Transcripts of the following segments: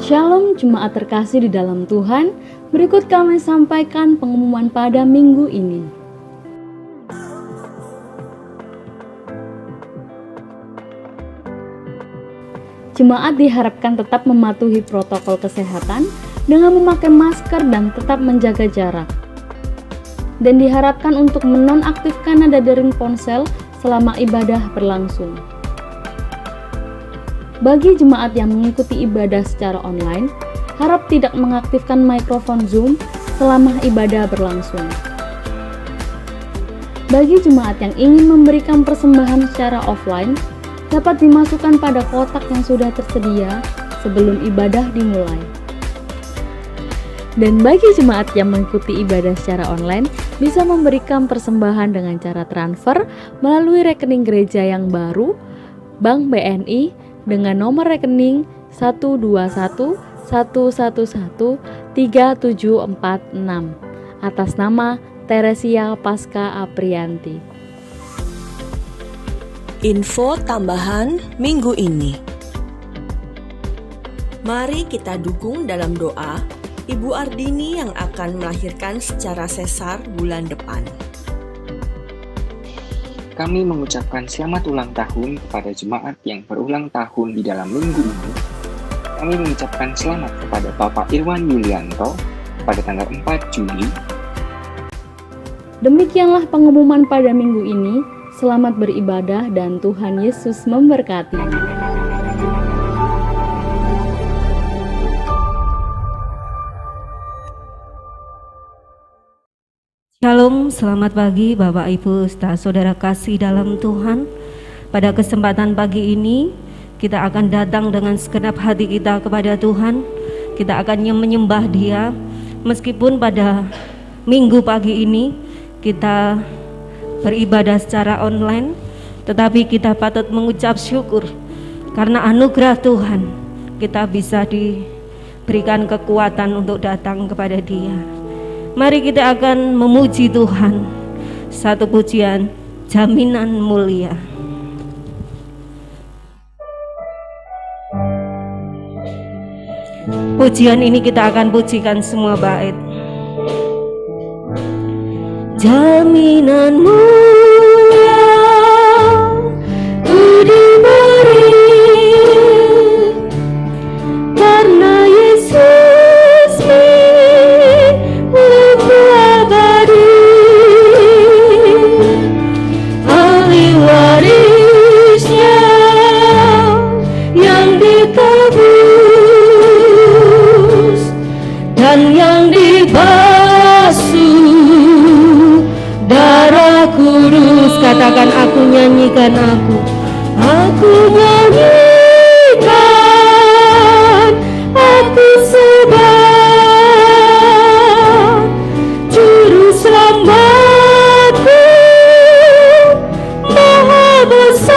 Shalom jemaat terkasih di dalam Tuhan, berikut kami sampaikan pengumuman pada minggu ini. Jemaat diharapkan tetap mematuhi protokol kesehatan dengan memakai masker dan tetap menjaga jarak. Dan diharapkan untuk menonaktifkan nada dering ponsel selama ibadah berlangsung. Bagi jemaat yang mengikuti ibadah secara online, harap tidak mengaktifkan mikrofon Zoom selama ibadah berlangsung. Bagi jemaat yang ingin memberikan persembahan secara offline, dapat dimasukkan pada kotak yang sudah tersedia sebelum ibadah dimulai. Dan bagi jemaat yang mengikuti ibadah secara online, bisa memberikan persembahan dengan cara transfer melalui rekening gereja yang baru, Bank BNI, dengan nomor rekening 121111376 atas nama Teresia Pasca Aprianti. Info tambahan minggu ini. Mari kita dukung dalam doa Ibu Ardini yang akan melahirkan secara sesar bulan depan. Kami mengucapkan selamat ulang tahun kepada jemaat yang berulang tahun di dalam minggu ini. Kami mengucapkan selamat kepada Bapak Irwan Yulianto pada tanggal 4 Juli. Demikianlah pengumuman pada minggu ini. Selamat beribadah dan Tuhan Yesus memberkati. Shalom, selamat pagi Bapak Ibu serta saudara kasih dalam Tuhan. Pada kesempatan pagi ini kita akan datang dengan segenap hati kita kepada Tuhan. Kita akan menyembah Dia. Meskipun pada minggu pagi ini kita beribadah secara online, tetapi kita patut mengucap syukur karena anugerah Tuhan kita bisa diberikan kekuatan untuk datang kepada Dia. Mari kita akan memuji Tuhan. Satu pujian, jaminan mulia. Pujian ini kita akan pujikan semua bait. Jaminan mulia ku diberi karena Yesus milikku abadi, ahli warisnya yang ditebus dan yang dibasuh darah kudus. Katakan, aku nyanyikan, aku nyanyikan, aku sebab juru selamatku maha besar.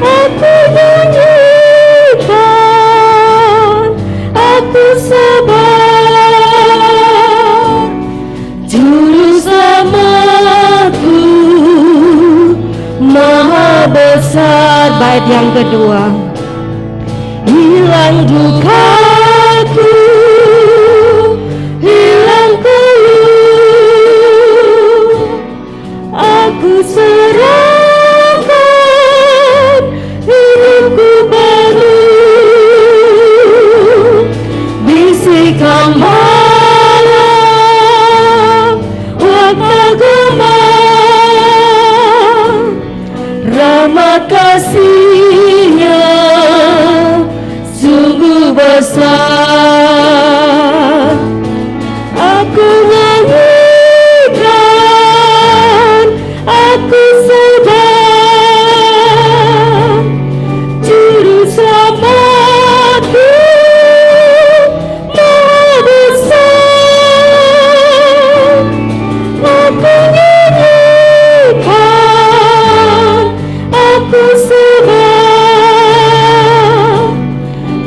Aku nyanyikan, aku sebab juru selamatku maha besar. Bait yang kedua, hilang dukaku, hilang keluh, aku serahkan hidupku penuh. Bisikan malam waktu gemar, rahmat kasih-Nya sungguh besar. Aku nyanyikan, aku sedang juru selamatku maha besar. Aku nyanyikan, aku sebab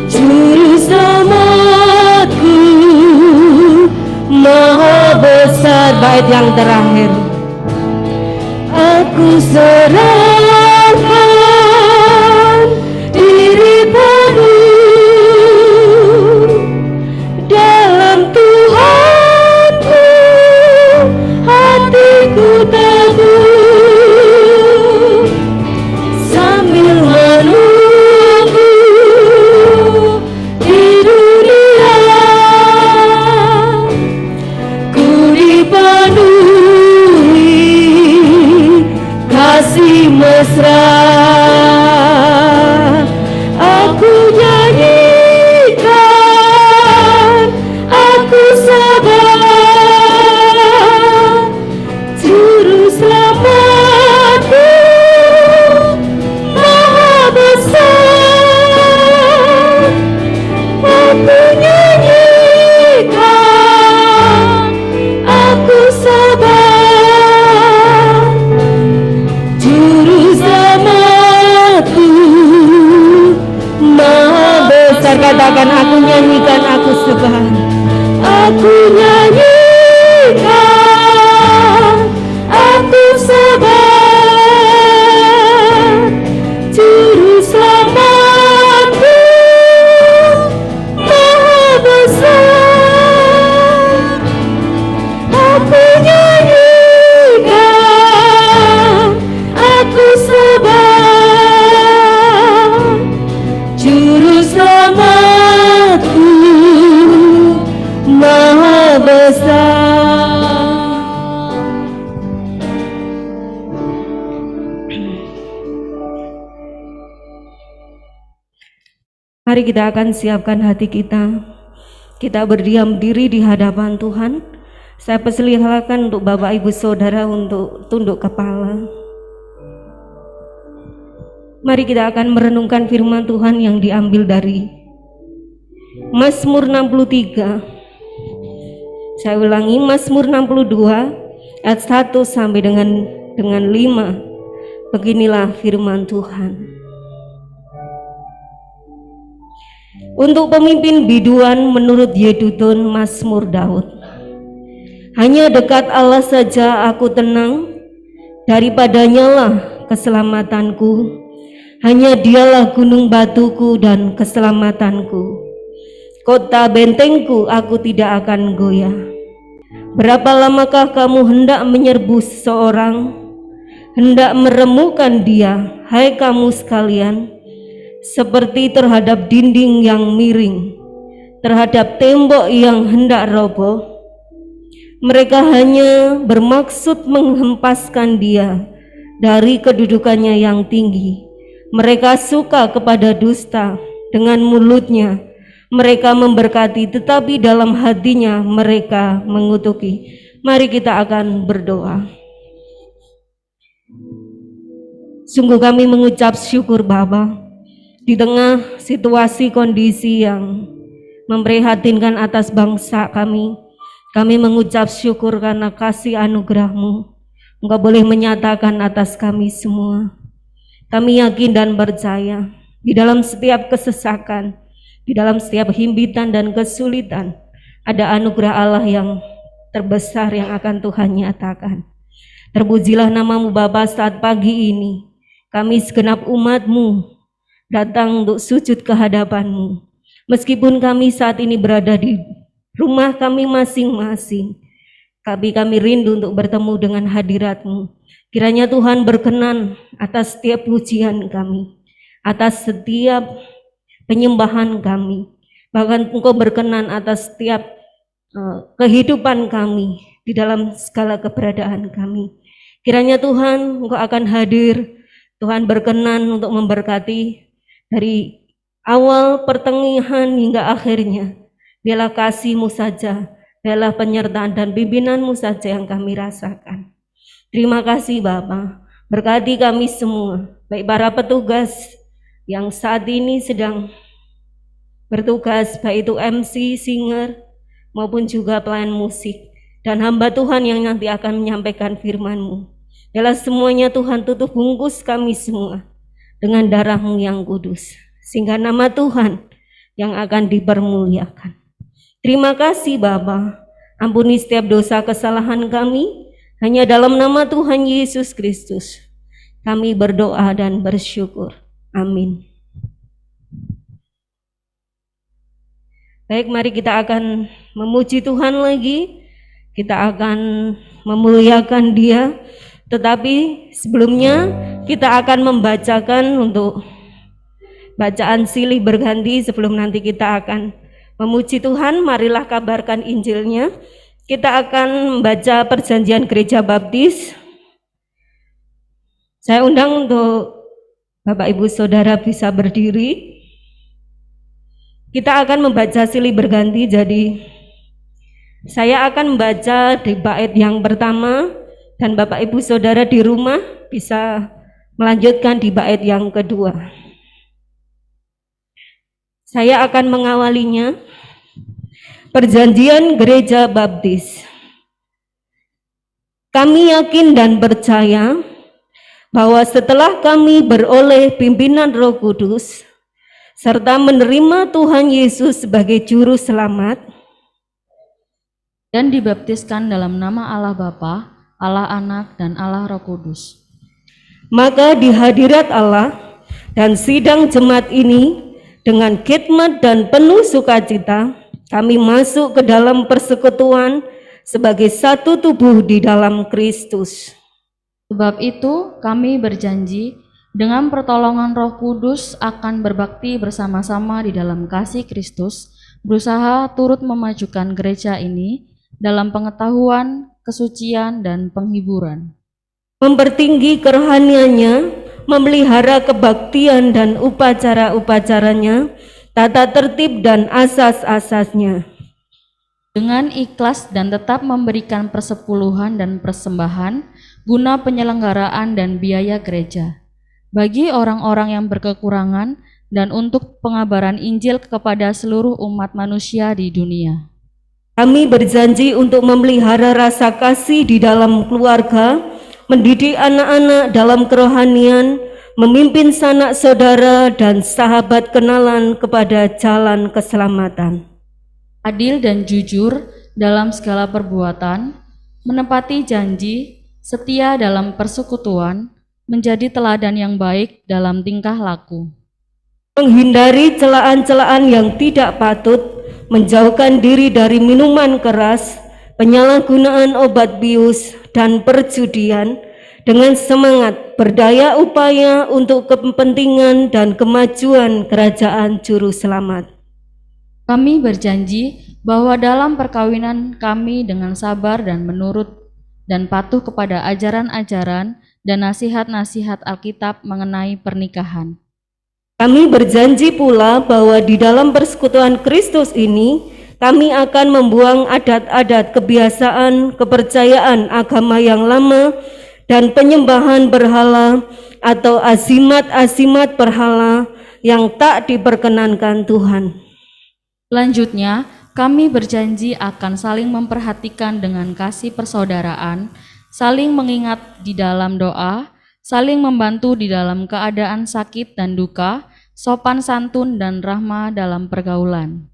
juru selamatku maha besar. Bait yang terakhir, aku serahkan diri penuh katakan, aku nyanyikan, aku sembah. Aku nyanyikan, aku sembah, Juru Selamatku Maha Besar. Aku nyanyikan, aku sembah, Juru Selamatku Maha Besar. Mari kita akan siapkan hati kita. Kita berdiam diri di hadapan Tuhan. Saya persilakan untuk Bapak Ibu Saudara untuk tunduk kepala. Mari kita akan merenungkan firman Tuhan yang diambil dari Mazmur 63. Saya ulangi, Mazmur 62 ayat 1 sampai dengan 5. Beginilah firman Tuhan. Untuk pemimpin biduan menurut Yedutun, Mazmur Daud. Hanya dekat Allah saja aku tenang, daripadanya lah keselamatanku. Hanya dialah gunung batuku dan keselamatanku. Kota bentengku, aku tidak akan goyah. Berapa lamakah kamu hendak menyerbu seseorang, hendak meremukkan dia, hai kamu sekalian, seperti terhadap dinding yang miring, terhadap tembok yang hendak roboh. Mereka hanya bermaksud menghempaskan dia dari kedudukannya yang tinggi. Mereka suka kepada dusta, dengan mulutnya mereka memberkati, tetapi dalam hatinya mereka mengutuki. Mari kita akan berdoa. Sungguh kami mengucap syukur Bapa, di tengah situasi kondisi yang memprihatinkan atas bangsa kami mengucap syukur karena kasih anugerah-Mu. Engkau boleh menyatakan atas kami semua. Kami yakin dan percaya di dalam setiap kesesakan, di dalam setiap himpitan dan kesulitan, ada anugerah Allah yang terbesar yang akan Tuhan nyatakan. Terpujilah nama-Mu Bapa, saat pagi ini kami segenap umat-Mu datang untuk sujud ke hadapan-Mu. Meskipun kami saat ini berada di rumah kami masing-masing, tapi kami rindu untuk bertemu dengan hadirat-Mu. Kiranya Tuhan berkenan atas setiap pujian kami, atas setiap penyembahan kami. Bahkan Engkau berkenan atas setiap kehidupan kami di dalam segala keberadaan kami. Kiranya Tuhan Engkau akan hadir, Tuhan berkenan untuk memberkati dari awal, pertengahan hingga akhirnya. Biarlah kasih-Mu saja, biarlah penyertaan dan pimpinan-Mu saja yang kami rasakan. Terima kasih Bapa, berkati kami semua, baik para petugas yang saat ini sedang bertugas, baik itu MC, singer, maupun juga pelayan musik, dan hamba Tuhan yang nanti akan menyampaikan firman-Mu. Biarlah semuanya Tuhan tutup bungkus kami semua dengan darah-Mu yang kudus, sehingga nama Tuhan yang akan dipermuliakan. Terima kasih Bapa, ampuni setiap dosa kesalahan kami, hanya dalam nama Tuhan Yesus Kristus kami berdoa dan bersyukur. Amin. Baik, mari kita akan memuji Tuhan lagi, kita akan memuliakan Dia, tetapi sebelumnya kita akan membacakan untuk bacaan silih berganti sebelum nanti kita akan memuji Tuhan. Marilah kabarkan Injilnya. Kita akan membaca Perjanjian Gereja Baptis. Saya undang untuk Bapak Ibu Saudara bisa berdiri. Kita akan membaca silih berganti, jadi saya akan membaca di bait yang pertama dan Bapak Ibu Saudara di rumah bisa melanjutkan di bait yang kedua. Saya akan mengawalinya. Perjanjian Gereja Baptis. Kami yakin dan percaya bahwa setelah kami beroleh pimpinan Roh Kudus, serta menerima Tuhan Yesus sebagai Juru Selamat, dan dibaptiskan dalam nama Allah Bapa, Allah Anak, dan Allah Roh Kudus. maka di hadirat Allah dan sidang jemaat ini dengan khidmat dan penuh sukacita kami masuk ke dalam persekutuan sebagai satu tubuh di dalam Kristus. Sebab itu kami berjanji dengan pertolongan Roh Kudus akan berbakti bersama-sama di dalam kasih Kristus, berusaha turut memajukan gereja ini dalam pengetahuan, kesucian, dan penghiburan, Mempertinggi kerohaniannya, memelihara kebaktian dan upacara-upacaranya, tata tertib dan asas-asasnya. dengan ikhlas dan tetap memberikan persepuluhan dan persembahan guna penyelenggaraan dan biaya gereja, bagi orang-orang yang berkekurangan dan untuk pengabaran Injil kepada seluruh umat manusia di dunia. Kami berjanji untuk memelihara rasa kasih di dalam keluarga, mendidik anak-anak dalam kerohanian, memimpin sanak saudara dan sahabat kenalan kepada jalan keselamatan. Adil dan jujur dalam segala perbuatan, menepati janji, setia dalam persekutuan, menjadi teladan yang baik dalam tingkah laku. Menghindari celaan-celaan yang tidak patut, menjauhkan diri dari minuman keras, penyalahgunaan obat bius, dan perjudian, dengan semangat berdaya upaya untuk kepentingan dan kemajuan kerajaan Juru Selamat. Kami berjanji bahwa dalam perkawinan kami dengan sabar dan menurut dan patuh kepada ajaran-ajaran dan nasihat-nasihat Alkitab mengenai pernikahan. Kami berjanji pula bahwa di dalam persekutuan Kristus ini, kami akan membuang adat-adat, kebiasaan, kepercayaan agama yang lama, dan penyembahan berhala atau azimat-azimat berhala yang tak diperkenankan Tuhan. Selanjutnya, kami berjanji akan saling memperhatikan dengan kasih persaudaraan, saling mengingat di dalam doa, saling membantu di dalam keadaan sakit dan duka, sopan santun dan rahma dalam pergaulan.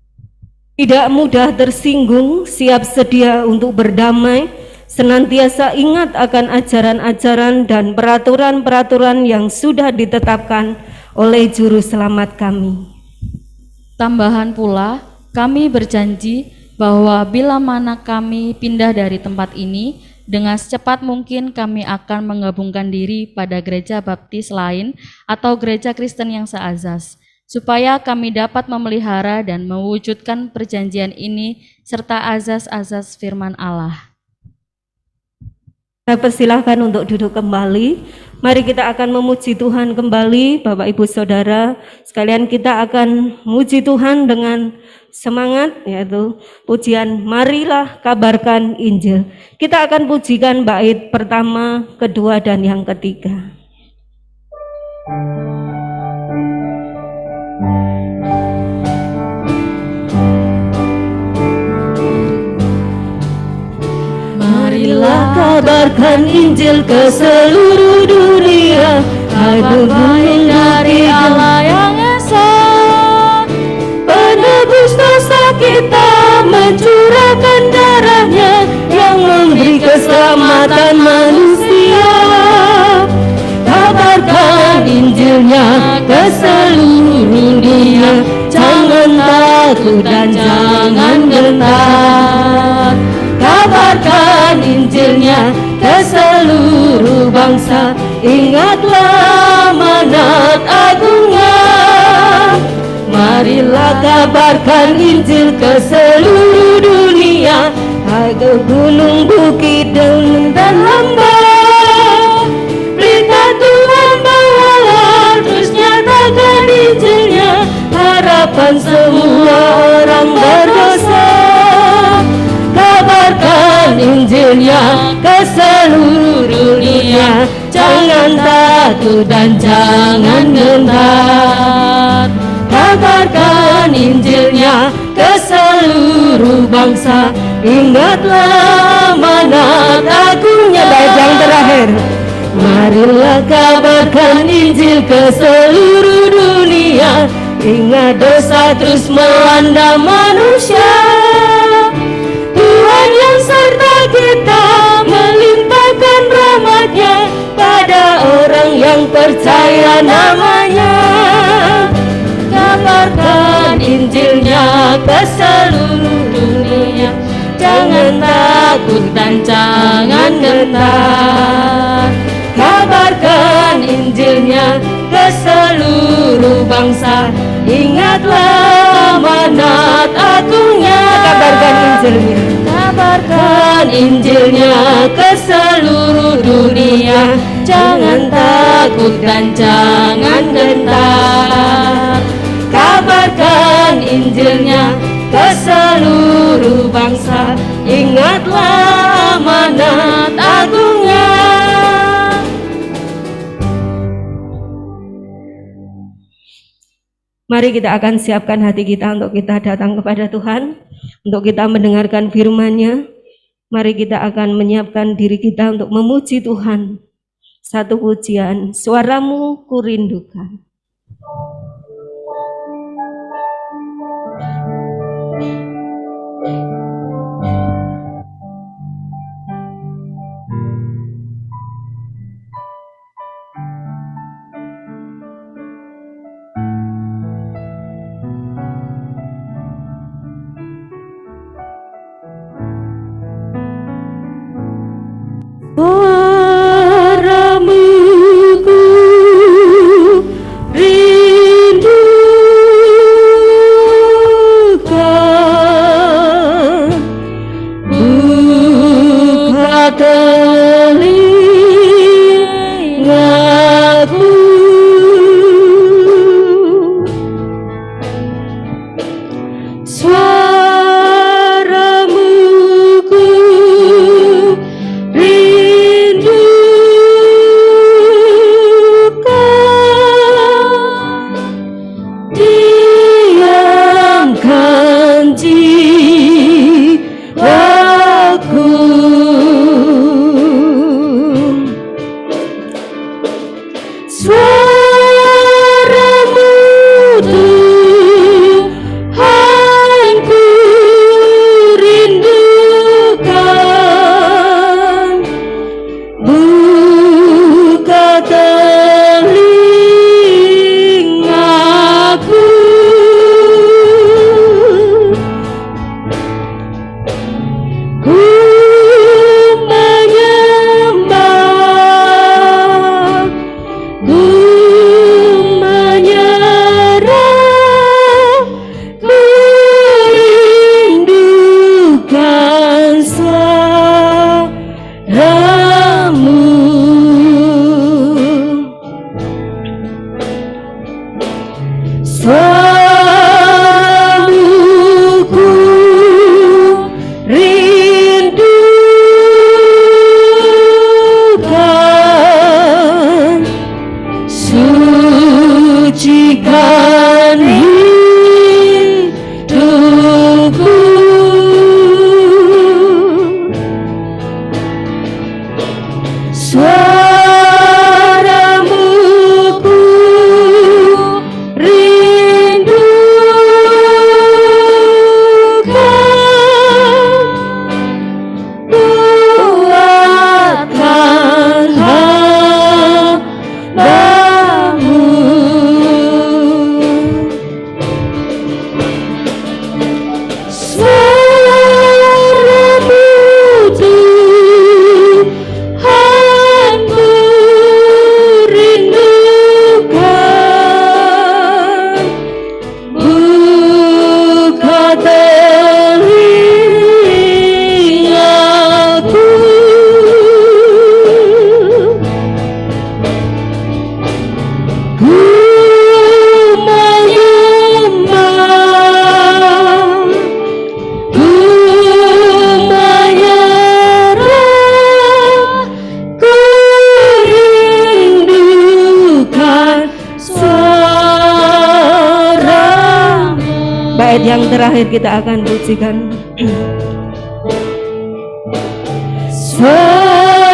Tidak mudah tersinggung, siap sedia untuk berdamai, senantiasa ingat akan ajaran-ajaran dan peraturan-peraturan yang sudah ditetapkan oleh Juru Selamat kami. Tambahan pula, kami berjanji bahwa bila mana kami pindah dari tempat ini, dengan secepat mungkin kami akan menggabungkan diri pada gereja baptis lain atau gereja Kristen yang seazas, supaya kami dapat memelihara dan mewujudkan perjanjian ini serta azas-azas firman Allah. Saya persilahkan untuk duduk kembali. Mari kita akan memuji Tuhan kembali, Bapak Ibu Saudara. Sekalian kita akan memuji Tuhan dengan semangat, yaitu pujian Marilah Kabarkan Injil. Kita akan pujikan bait pertama, kedua, dan yang ketiga. Marilah kabarkan Injil ke seluruh dunia, kabar baik dari Allah yang esa, penebus dosa kita, mencurahkan darahnya yang memberi keselamatan manusia. Kabarkan Injilnya ke seluruh dunia, jangan takut dan jangan gentar. Kabarkan Injilnya ke seluruh bangsa, ingatlah amanat agungnya. Marilah kabarkan Injil ke seluruh dunia, ke gunung, bukit, dan lembah. Berita Tuhan bawalah, terus nyatakan Injilnya, harapan semua orang berdosa. Kabarkan Injilnya ke seluruh dunia, jangan takut dan jangan gentar. Kabarkan Injilnya ke seluruh bangsa, ingatlah amanat agungnya. Bait yang terakhir. Marilah kabarkan Injil ke seluruh dunia, Ingat dosa terus melanda manusia, Tuhan yang serta kita melimpahkan rahmat-Nya pada orang yang percaya nama-Nya. Kabarkan Injil-Nya ke seluruh dunia, jangan takut dan jangan gentar. Kabarkan Injil-Nya ke seluruh bangsa, ingatlah amanat agungnya. Kabarkan Injil-Nya, kabarkan Injil-Nya ke seluruh dunia, jangan takut dan jangan gentar. Kabarkan Injil-Nya ke seluruh bangsa, ingatlah amanat agungnya. Mari kita akan siapkan hati kita untuk kita datang kepada Tuhan, untuk kita mendengarkan firman-Nya. Mari kita akan menyiapkan diri kita untuk memuji Tuhan. Satu pujian, suaramu kurindukan. Suaramu ku rindukan, buka telingaku, suaramu ku diamkan jiwaku, suaramu Tuhan ku rindukan, buka telingaku, ku menyembah, ku menyerah, ku rindukan suaramu. Suaramu ku rindukan, sucikan hidupku, suaramu ku rindukan, kuatkan hambamu. Suaramu Tuhan ku rindukan, buka telingaku, ku menyembah, ku menyerah, ku rindukan suaramu. Bait yang terakhir kita akan pujikan. Suaramu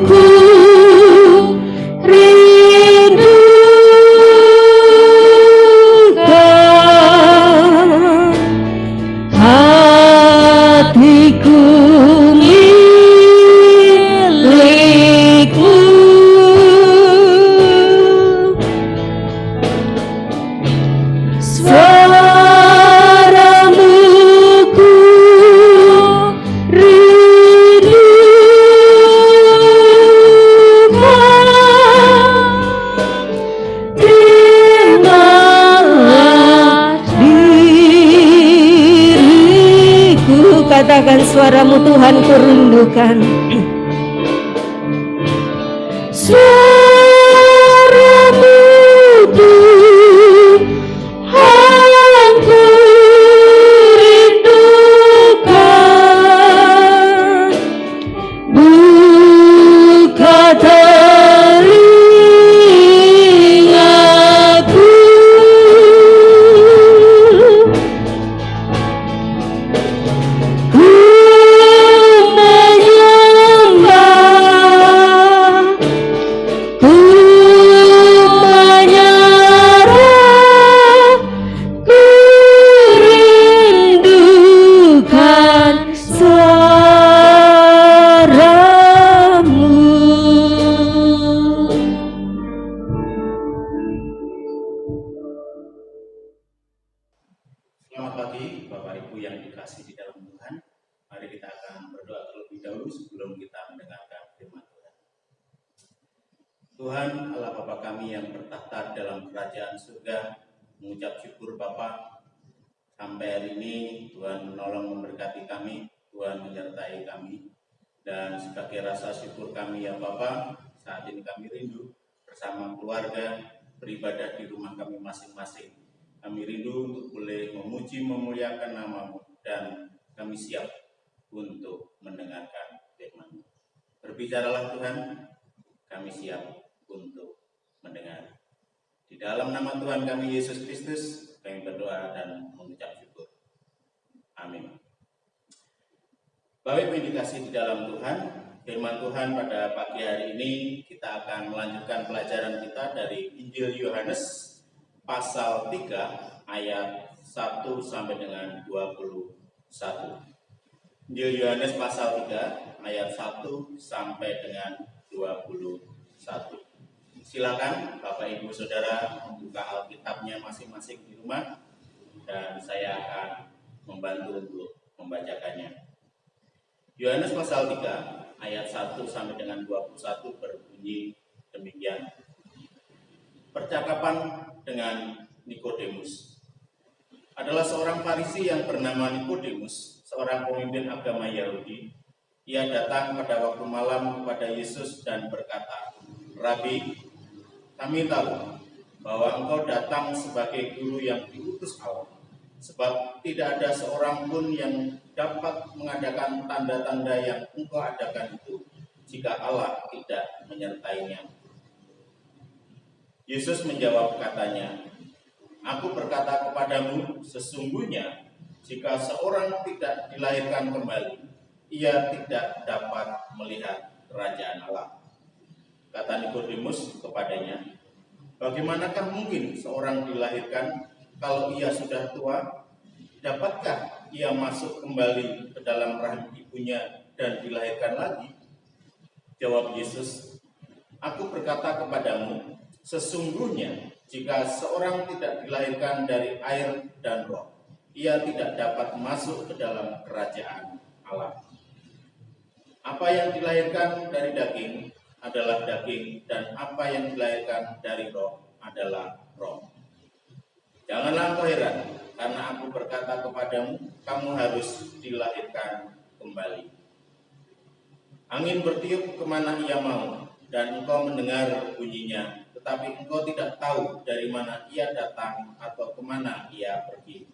ku rindukan, katakan suaramu Tuhan, kurindukan. Suaramu Tuhan, kurindukan. Buka telingaku, ku menyembah, ku menyerah, ku rindukan suaramu. Selamat pagi Bapak Ibu yang dikasihi di dalam Tuhan. Mari kita akan berdoa terlebih dahulu sebelum kita mendengarkan firman Tuhan. Tuhan Allah Bapa kami yang bertahta dalam kerajaan surga, mengucap syukur Bapa sampai hari ini Tuhan menolong memberkati kami, Tuhan menyertai kami, dan sebagai rasa syukur kami ya Bapa, saat ini kami rindu bersama keluarga beribadah di rumah kami masing-masing. Kami rindu untuk boleh memuji memuliakan nama-Mu, dan kami siap untuk mendengarkan firman-Mu. Berbicaralah Tuhan, kami siap untuk mendengar. Di dalam nama Tuhan kami Yesus Kristus, kami berdoa dan mengucap syukur. Amin. Bapak Ibu yang dikasihi di dalam Tuhan, firman Tuhan pada pagi hari ini kita akan melanjutkan pelajaran kita dari Injil Yohanes pasal 3 ayat 1 sampai dengan 21. Injil Yohanes pasal 3 ayat 1 sampai dengan 21. Silakan Bapak Ibu Saudara membuka Alkitabnya masing-masing di rumah, dan saya akan membantu untuk membacakannya. Yohanes pasal 3 ayat 1 sampai dengan 21 berbunyi demikian. Percakapan dengan Nikodemus. Adalah seorang Farisi yang bernama Nikodemus, seorang pemimpin agama Yahudi. Ia datang pada waktu malam kepada Yesus dan berkata, "Rabi, kami tahu bahwa engkau datang sebagai guru yang diutus Allah, sebab tidak ada seorang pun yang dapat mengadakan tanda-tanda yang engkau adakan itu jika Allah tidak menyertainya." Yesus menjawab katanya, "Aku berkata kepadamu, sesungguhnya jika seorang tidak dilahirkan kembali, ia tidak dapat melihat kerajaan Allah." Kata Nikodemus kepadanya, "Bagaimanakah mungkin seorang dilahirkan kalau ia sudah tua? Dapatkah ia masuk kembali ke dalam rahim ibunya dan dilahirkan lagi?" Jawab Yesus, "Aku berkata kepadamu, sesungguhnya jika seorang tidak dilahirkan dari air dan roh, ia tidak dapat masuk ke dalam kerajaan Allah. Apa yang dilahirkan dari daging adalah daging, dan apa yang dilahirkan dari roh adalah roh. Janganlah engkau heran, karena aku berkata kepadamu, kamu harus dilahirkan kembali. Angin bertiup kemana ia mau, dan engkau mendengar bunyinya, tetapi engkau tidak tahu dari mana ia datang atau kemana ia pergi.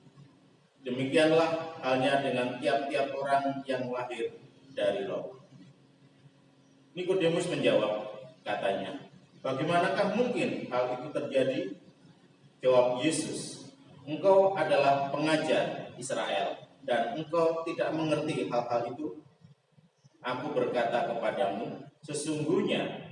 Demikianlah halnya dengan tiap-tiap orang yang lahir dari roh." Nikodemus menjawab, katanya, "Bagaimanakah mungkin hal itu terjadi?" Jawab Yesus, "Engkau adalah pengajar Israel, dan engkau tidak mengerti hal-hal itu? Aku berkata kepadamu, sesungguhnya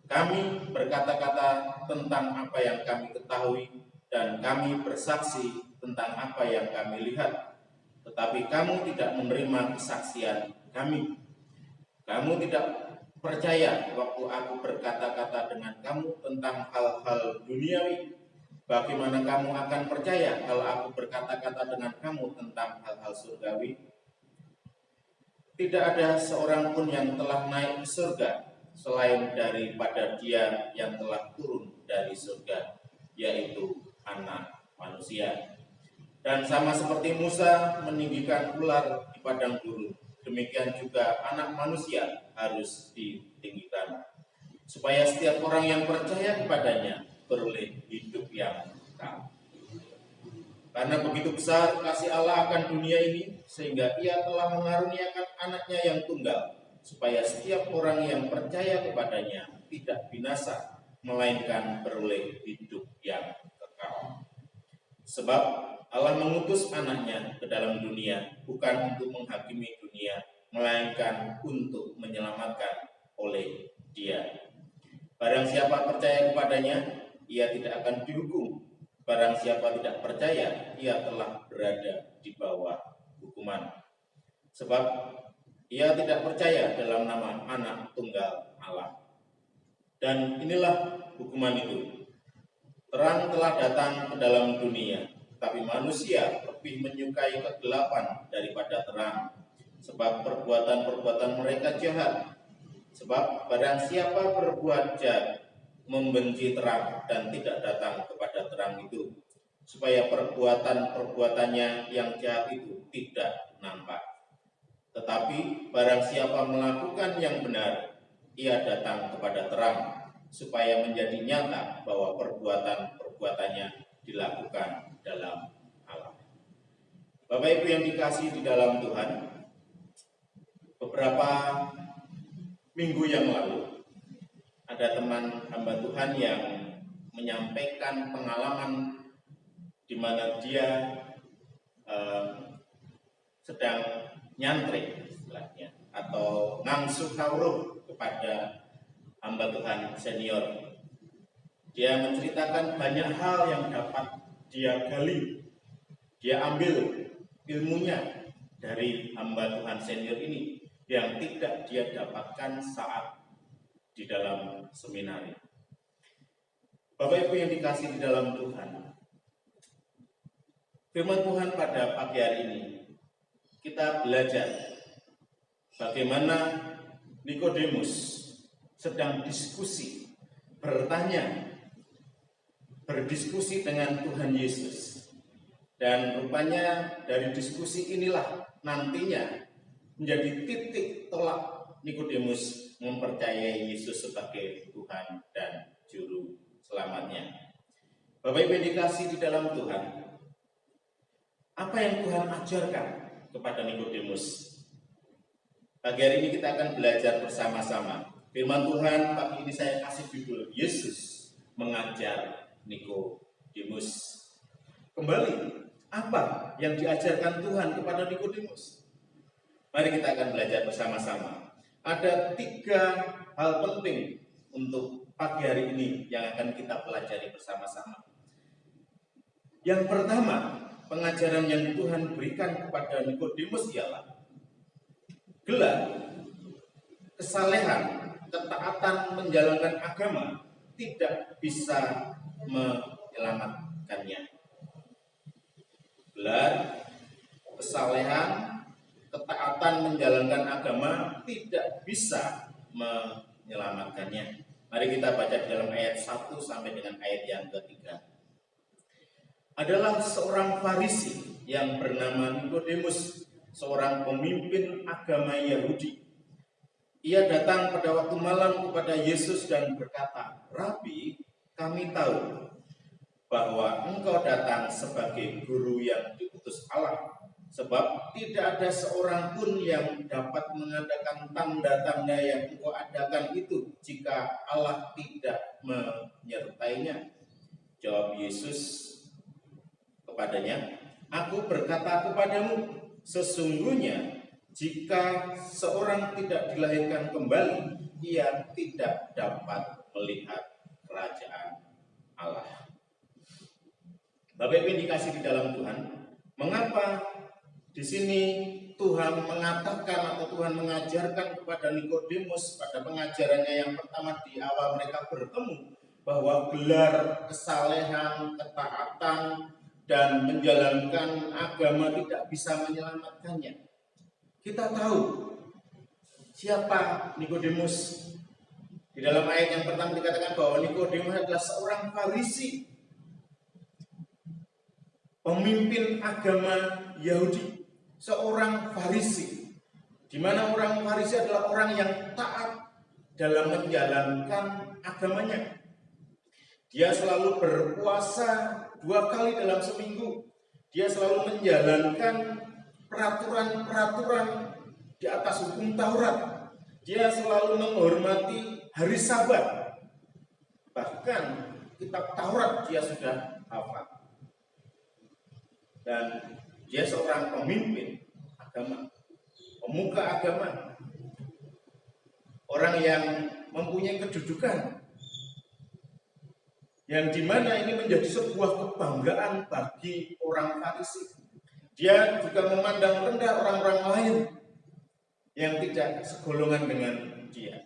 kami berkata-kata tentang apa yang kami ketahui, dan kami bersaksi tentang apa yang kami lihat, tetapi kamu tidak menerima kesaksian kami. Kamu tidak percaya waktu aku berkata-kata dengan kamu tentang hal-hal duniawi. Bagaimana kamu akan percaya kalau aku berkata-kata dengan kamu tentang hal-hal surgawi? Tidak ada seorang pun yang telah naik ke surga selain daripada Dia yang telah turun dari surga, yaitu Anak Manusia. Dan sama seperti Musa meninggikan ular di padang gurun, demikian juga Anak Manusia harus ditinggikan, supaya setiap orang yang percaya kepadanya beroleh hidup yang kekal. Karena begitu besar kasih Allah akan dunia ini, sehingga Ia telah mengaruniakan Anaknya yang tunggal, supaya setiap orang yang percaya kepadanya tidak binasa, melainkan beroleh hidup yang kekal. Sebab Allah mengutus Anaknya ke dalam dunia, bukan untuk menghakimi dunia, melainkan untuk menyelamatkan oleh Dia. Barang siapa percaya kepadanya, ia tidak akan dihukum. Barang siapa tidak percaya, ia telah berada di bawah hukuman. Sebab ia tidak percaya dalam nama Anak Tunggal Allah. Dan inilah hukuman itu. Terang telah datang ke dalam dunia, tapi manusia lebih menyukai kegelapan daripada terang, sebab perbuatan-perbuatan mereka jahat. Sebab barang siapa berbuat jahat, membenci terang dan tidak datang kepada terang itu, supaya perbuatan-perbuatannya yang jahat itu tidak nampak. Tetapi barang siapa melakukan yang benar, ia datang kepada terang, supaya menjadi nyata bahwa perbuatan-perbuatannya dilakukan dalam Allah. Bapak Ibu yang dikasihi di dalam Tuhan, beberapa minggu yang lalu ada teman hamba Tuhan yang menyampaikan pengalaman di mana dia sedang nyantre istilahnya, atau ngangsu kawruh kepada hamba Tuhan senior. Dia menceritakan banyak hal yang dapat dia gali, dia ambil ilmunya dari hamba Tuhan senior ini yang tidak dia dapatkan saat di dalam seminari. Bapak Ibu yang dikasihi di dalam Tuhan, firman Tuhan pada pagi hari ini kita belajar bagaimana Nikodemus sedang diskusi, berdiskusi dengan Tuhan Yesus. Dan rupanya dari diskusi inilah nantinya menjadi titik tolak Nikodemus mempercayai Yesus sebagai Tuhan dan Juru Selamatnya. Bapak Ibu yang dikasihi di dalam Tuhan, apa yang Tuhan ajarkan kepada Nikodemus? Pagi hari ini kita akan belajar bersama-sama. Firman Tuhan pagi ini saya kasih judul Yesus mengajar Nikodemus. Kembali, apa yang diajarkan Tuhan kepada Nikodemus? Mari kita akan belajar bersama-sama. Ada 3 hal penting untuk pagi hari ini yang akan kita pelajari bersama-sama. Yang pertama, pengajaran yang Tuhan berikan kepada Nikodemus ialah gelar, kesalehan, ketaatan menjalankan agama tidak bisa menyelamatkannya. Gelar, kesalehan, ketaatan menjalankan agama tidak bisa menyelamatkannya. Mari kita baca dalam ayat 1 sampai dengan ayat yang ketiga. Adalah seorang Farisi yang bernama Nikodemus, seorang pemimpin agama Yahudi. Ia datang pada waktu malam kepada Yesus dan berkata, "Rabi, kami tahu bahwa engkau datang sebagai guru yang diutus Allah. Sebab tidak ada seorang pun yang dapat mengadakan tanda-tanda yang engkau adakan itu jika Allah tidak menyertainya." Jawab Yesus kepadanya, "Aku berkata kepadamu, sesungguhnya jika seorang tidak dilahirkan kembali, ia tidak dapat melihat kerajaan Allah." Bapak Ibu dikasih di dalam Tuhan, mengapa di sini Tuhan mengatakan atau Tuhan mengajarkan kepada Nikodemus pada pengajarannya yang pertama di awal mereka bertemu bahwa gelar, kesalehan, ketaatan, dan menjalankan agama tidak bisa menyelamatkannya? Kita tahu siapa Nikodemus. Di dalam ayat yang pertama dikatakan bahwa Nikodemus adalah seorang Farisi. pemimpin agama Yahudi, seorang Farisi, di mana orang Farisi adalah orang yang taat dalam menjalankan agamanya. Dia selalu berpuasa 2 kali dalam seminggu. Dia selalu menjalankan peraturan-peraturan di atas hukum Taurat. Dia selalu menghormati hari Sabat. Bahkan kitab Taurat dia sudah hafal. Dan dia seorang pemimpin agama, pemuka agama, orang yang mempunyai kedudukan, yang dimana ini menjadi sebuah kebanggaan bagi orang Farisi. Dia juga memandang rendah orang-orang lain yang tidak segolongan dengan dia.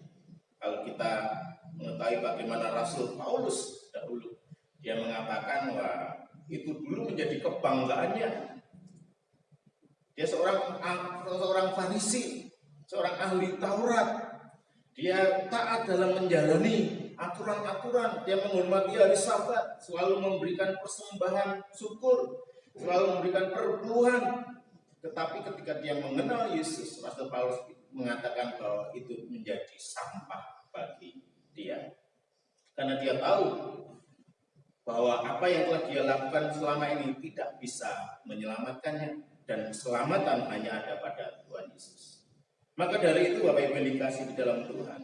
Kalau kita mengetahui bagaimana Rasul Paulus dahulu, dia mengatakan bahwa itu dulu menjadi kebanggaannya. Dia seorang Farisi, seorang ahli Taurat. Dia taat dalam menjalani aturan-aturan, dia menghormati hari Sabat, selalu memberikan persembahan syukur, selalu memberikan perpuluhan. Tetapi ketika dia mengenal Yesus, Rasul Paulus mengatakan bahwa itu menjadi sampah bagi dia. Karena dia tahu bahwa apa yang telah dia lakukan selama ini tidak bisa menyelamatkannya, dan keselamatan hanya ada pada Tuhan Yesus. Maka dari itu Bapak Ibu yang dikasihi di dalam Tuhan,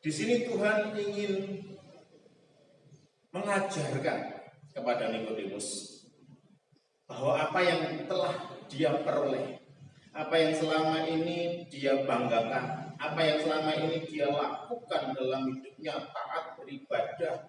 di sini Tuhan ingin mengajarkan kepada Nikodemus bahwa apa yang telah dia peroleh, apa yang selama ini dia banggakan, apa yang selama ini dia lakukan dalam hidupnya, taat beribadah,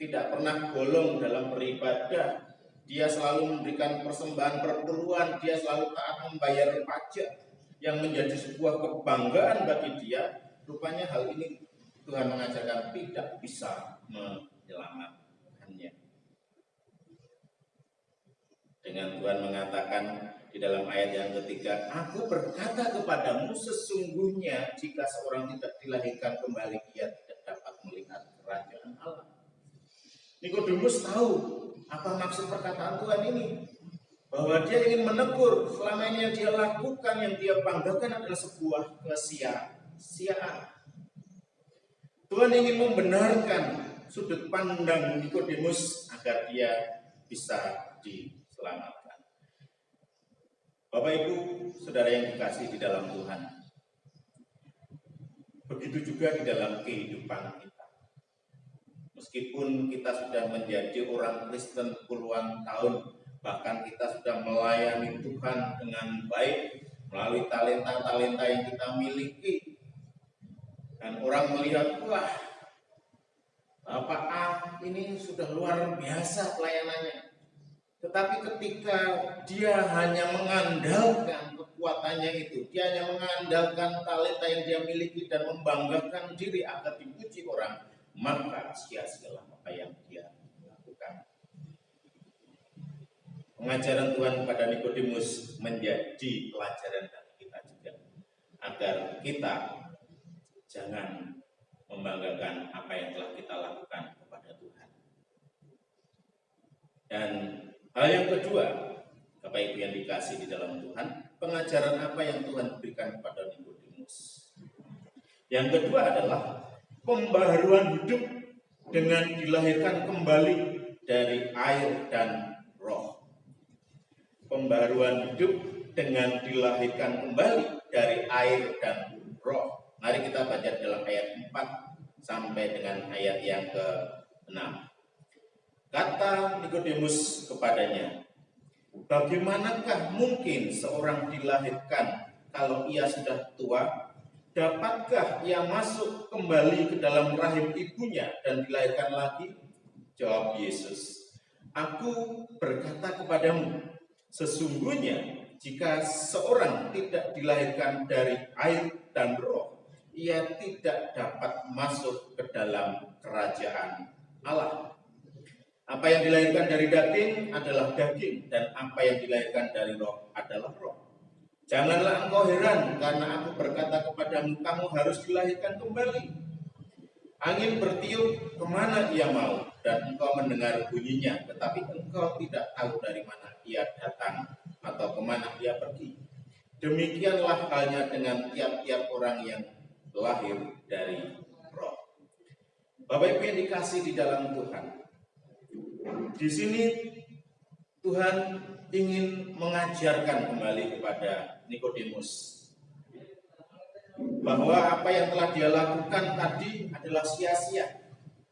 tidak pernah bolong dalam beribadah, dia selalu memberikan persembahan perpuluhan, dia selalu taat membayar pajak, yang menjadi sebuah kebanggaan bagi dia. Rupanya hal ini Tuhan mengajarkan tidak bisa menyelamatkannya. Dengan Tuhan mengatakan di dalam ayat yang ketiga, "Aku berkata kepadamu, sesungguhnya jika seorang tidak dilahirkan kembali, ia tidak dapat melihat kerajaan Allah." Nikodemus tahu apa maksud perkataan Tuhan ini, bahwa dia ingin menegur selama ini yang dia lakukan, yang dia banggakan adalah sebuah kesia-siaan. Tuhan ingin membenarkan sudut pandang Nikodemus agar dia bisa diselamatkan. Bapak Ibu, saudara yang dikasihi di dalam Tuhan, begitu juga di dalam kehidupan kita. Meskipun kita sudah menjadi orang Kristen puluhan tahun, bahkan kita sudah melayani Tuhan dengan baik melalui talenta-talenta yang kita miliki, dan orang melihat, wah, Bapak A ini sudah luar biasa pelayanannya. Tetapi ketika dia hanya mengandalkan kekuatannya itu, dia hanya mengandalkan talenta yang dia miliki dan membanggakan diri agar dipuji orang, maka sia-sialah apa yang dia lakukan. Pengajaran Tuhan kepada Nikodemus menjadi pelajaran bagi kita juga, agar kita jangan membanggakan apa yang telah kita lakukan kepada Tuhan. Dan hal yang kedua, Bapak Ibu yang dikasihi di dalam Tuhan, pengajaran apa yang Tuhan berikan kepada Nikodemus? Yang kedua adalah pembaharuan hidup dengan dilahirkan kembali dari air dan roh. Pembaharuan hidup dengan dilahirkan kembali dari air dan roh. Mari kita baca dalam ayat 4 sampai dengan ayat yang ke-6. Kata Nikodemus kepadanya, "Bagaimanakah mungkin seorang dilahirkan kalau ia sudah tua? Dapatkah ia masuk kembali ke dalam rahim ibunya dan dilahirkan lagi?" Jawab Yesus, "Aku berkata kepadamu, sesungguhnya jika seorang tidak dilahirkan dari air dan roh, ia tidak dapat masuk ke dalam kerajaan Allah. Apa yang dilahirkan dari daging adalah daging, dan apa yang dilahirkan dari roh adalah roh. Janganlah engkau heran karena aku berkata kepadamu, kamu harus dilahirkan kembali. Angin bertiup kemana ia mau, dan engkau mendengar bunyinya, tetapi engkau tidak tahu dari mana ia datang atau kemana ia pergi. Demikianlah halnya dengan tiap-tiap orang yang lahir dari Roh. Bapak Ibu yang dikasih di dalam Tuhan, di sini Tuhan ingin mengajarkan kembali kepada Nikodemus bahwa apa yang telah dia lakukan tadi adalah sia-sia.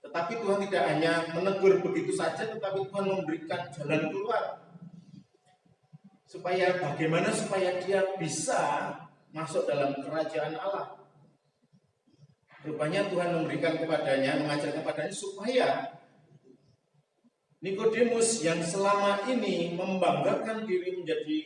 Tetapi Tuhan tidak hanya menegur begitu saja, tetapi Tuhan memberikan jalan keluar. Bagaimana supaya dia bisa masuk dalam kerajaan Allah. Rupanya Tuhan memberikan kepadanya, mengajar kepadanya supaya Nikodemus yang selama ini membanggakan diri menjadi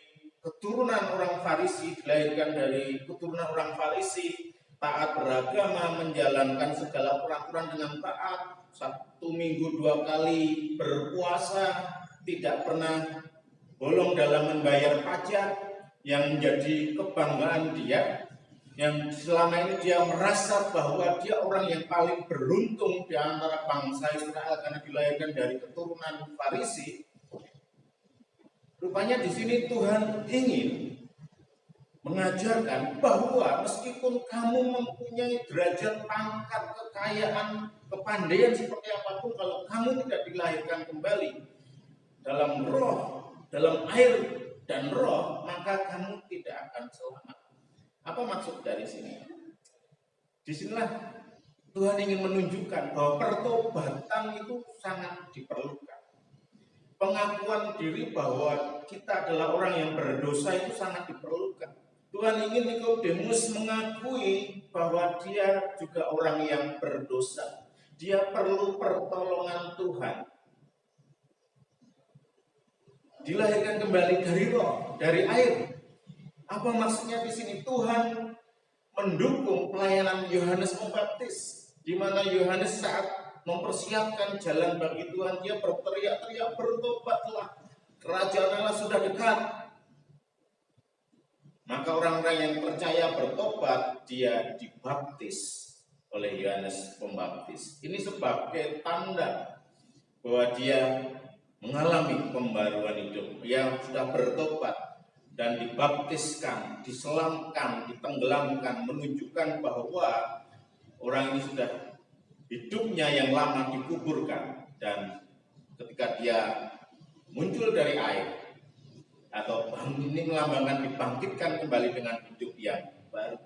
keturunan orang Farisi, dilahirkan dari keturunan orang Farisi, taat beragama, menjalankan segala peraturan dengan taat, 1 minggu 2 kali berpuasa, tidak pernah bolong dalam membayar pajak, yang menjadi kebanggaan dia, yang selama ini dia merasa bahwa dia orang yang paling beruntung di antara bangsa Israel karena dilahirkan dari keturunan Farisi. Rupanya di sini Tuhan ingin mengajarkan bahwa meskipun kamu mempunyai derajat, pangkat, kekayaan, kepandaian seperti apapun, kalau kamu tidak dilahirkan kembali dalam roh, dalam air dan roh, maka kamu tidak akan selamat. Apa maksud dari sini? Disinilah Tuhan ingin menunjukkan bahwa pertobatan itu sangat diperlukan. Pengakuan diri bahwa kita adalah orang yang berdosa itu sangat diperlukan. Tuhan ingin Nikodemus mengakui bahwa dia juga orang yang berdosa. Dia perlu pertolongan Tuhan. Dilahirkan kembali dari roh, dari air. Apa maksudnya di sini? Tuhan mendukung pelayanan Yohanes Pembaptis, di mana Yohanes saat mempersiapkan jalan bagi Tuhan, dia berteriak-teriak, bertobatlah, kerajaan Allah sudah dekat. Maka orang-orang yang percaya bertobat, dia dibaptis oleh Yohanes Pembaptis. Ini sebagai tanda bahwa dia mengalami pembaruan hidup. Dia sudah bertobat dan dibaptiskan, diselamkan, ditenggelamkan, menunjukkan bahwa orang ini sudah hidupnya yang lama dikuburkan, dan ketika dia muncul dari air atau ini melambangkan dibangkitkan kembali dengan hidup yang baru.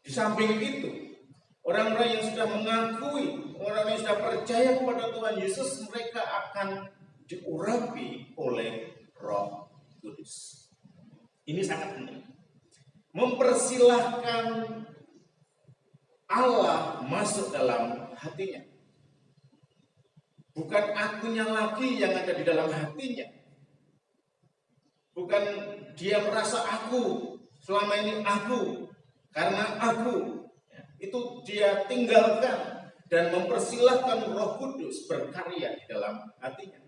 Di samping itu, orang-orang yang sudah mengakui, orang yang sudah percaya kepada Tuhan Yesus, mereka akan diurapi oleh Roh Kudus. Ini sangat penting. Mempersilahkan Allah masuk dalam hatinya. Bukan akunya lagi yang ada di dalam hatinya. Bukan dia merasa aku, selama ini aku, karena aku. Itu dia tinggalkan dan mempersilahkan Roh Kudus berkarya di dalam hatinya.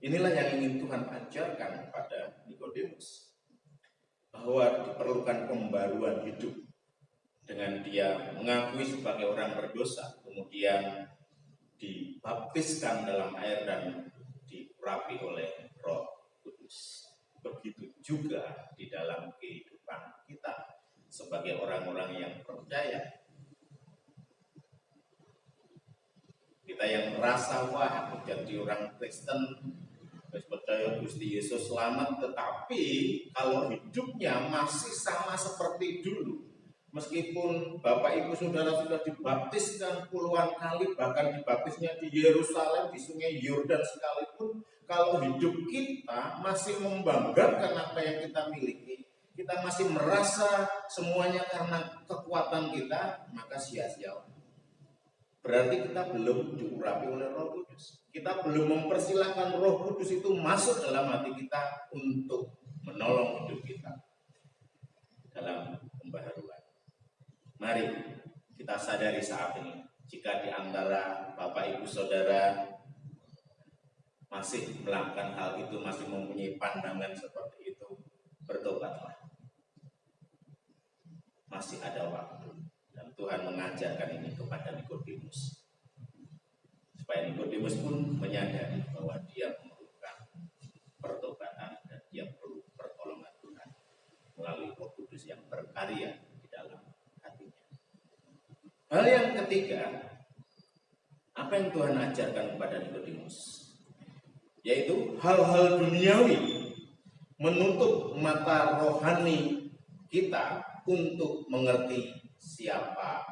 Inilah yang ingin Tuhan ajarkan kepada Nikodemus. Bahwa diperlukan pembaruan hidup. Dengan dia mengakui sebagai orang berdosa, kemudian dibaptiskan dalam air dan diurapi oleh Roh Kudus. Begitu juga di dalam kehidupan kita sebagai orang-orang yang percaya. Kita yang merasa, wah, aku jadi orang Kristen, percaya Gusti Yesus selamat, tetapi kalau hidupnya masih sama seperti dulu, meskipun Bapak Ibu Saudara sudah dibaptiskan puluhan kali, bahkan dibaptisnya di Yerusalem, di Sungai Yordan sekalipun, kalau hidup kita masih membanggakan apa yang kita miliki, kita masih merasa semuanya karena kekuatan kita, maka sia-sia. Berarti kita belum diurapi oleh Roh Kudus. Kita belum mempersilahkan Roh Kudus itu masuk dalam hati kita untuk menolong hidup kita dalam pembaharuan. Mari kita sadari saat ini, jika di antara Bapak Ibu Saudara masih melakukan hal itu, masih mempunyai pandangan seperti itu, bertobatlah. Masih ada waktu, dan Tuhan mengajarkan ini kepada Nikodemus. supaya Nikodemus pun menyadari bahwa dia memerlukan pertobatan dan dia perlu pertolongan Tuhan melalui Roh Kudus yang berkarya di dalam hatinya. Hal yang ketiga, apa yang Tuhan ajarkan kepada Nikodemus, yaitu hal-hal duniawi menutup mata rohani kita untuk mengerti siapa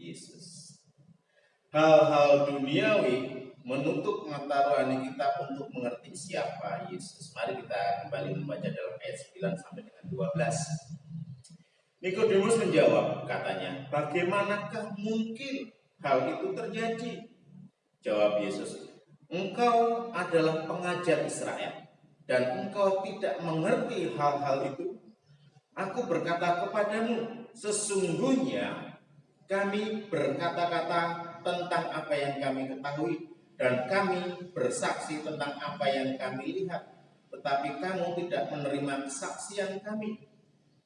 Yesus. Hal-hal duniawi menutup mata rohani kita untuk mengerti siapa Yesus. Mari kita kembali membaca dalam ayat 9 sampai dengan 12. Nikodemus menjawab, katanya, bagaimanakah mungkin hal itu terjadi? Jawab Yesus, engkau adalah pengajar Israel dan engkau tidak mengerti hal-hal itu. Aku berkata kepadamu, sesungguhnya kami berkata-kata tentang apa yang kami ketahui dan kami bersaksi tentang apa yang kami lihat, tetapi kamu tidak menerima kesaksian kami.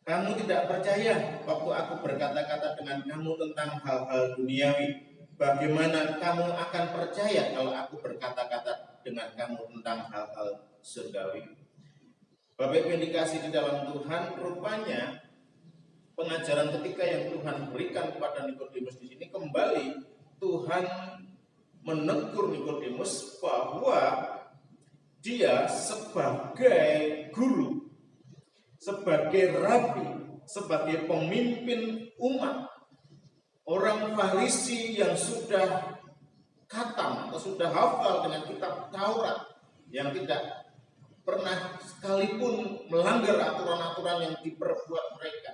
Kamu tidak percaya waktu aku berkata-kata dengan kamu tentang hal-hal duniawi. Bagaimana kamu akan percaya kalau aku berkata-kata dengan kamu tentang hal-hal surgawi? Bapak Ibu yang dikasih di dalam Tuhan, rupanya pengajaran ketiga yang Tuhan berikan kepada Nikodemus di sini, kembali Tuhan menegur Nikodemus bahwa dia sebagai guru, sebagai rabi, sebagai pemimpin umat, orang Farisi yang sudah khatam atau sudah hafal dengan kitab Taurat, yang tidak pernah sekalipun melanggar aturan-aturan yang diperbuat mereka.